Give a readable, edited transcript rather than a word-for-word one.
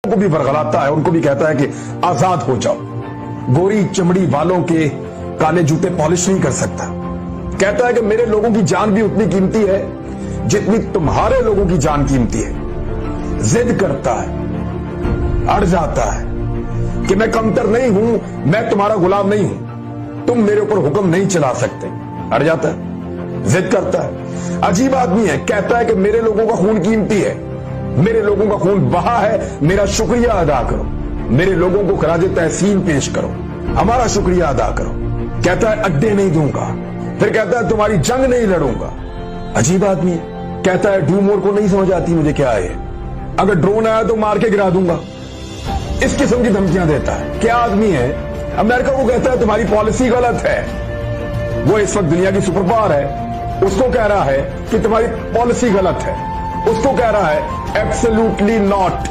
को भी बरगलाता है, उनको भी कहता है कि आजाद हो जाओ। गोरी चमड़ी वालों के काले जूते पॉलिश नहीं कर सकता। कहता है कि मेरे लोगों की जान भी उतनी कीमती है जितनी तुम्हारे लोगों की जान कीमती है। जिद करता है, अड़ जाता है कि मैं कमतर नहीं हूं, मैं तुम्हारा गुलाम नहीं हूं, तुम मेरे ऊपर हुक्म नहीं चला सकते। अड़ जाता है, जिद करता है। अजीब आदमी है, कहता है कि मेरे लोगों का खून कीमती है, मेरे लोगों का खून बहा है, मेरा शुक्रिया अदा करो, मेरे लोगों को खराजे तहसीन पेश करो, हमारा शुक्रिया अदा करो। कहता है अड्डे नहीं दूंगा, फिर कहता है तुम्हारी जंग नहीं लड़ूंगा। अजीब आदमी है, कहता है डूमोर को नहीं समझ आती मुझे क्या है, अगर ड्रोन आया तो मार के गिरा दूंगा। इस किस्म की धमकियां देता है। क्या आदमी है। अमेरिका को कहता है तुम्हारी पॉलिसी गलत है, वो इस वक्त दुनिया की सुपर पावर है, उसको कह रहा है कि तुम्हारी पॉलिसी गलत है, उसको कह रहा है एब्सोल्युटली नॉट।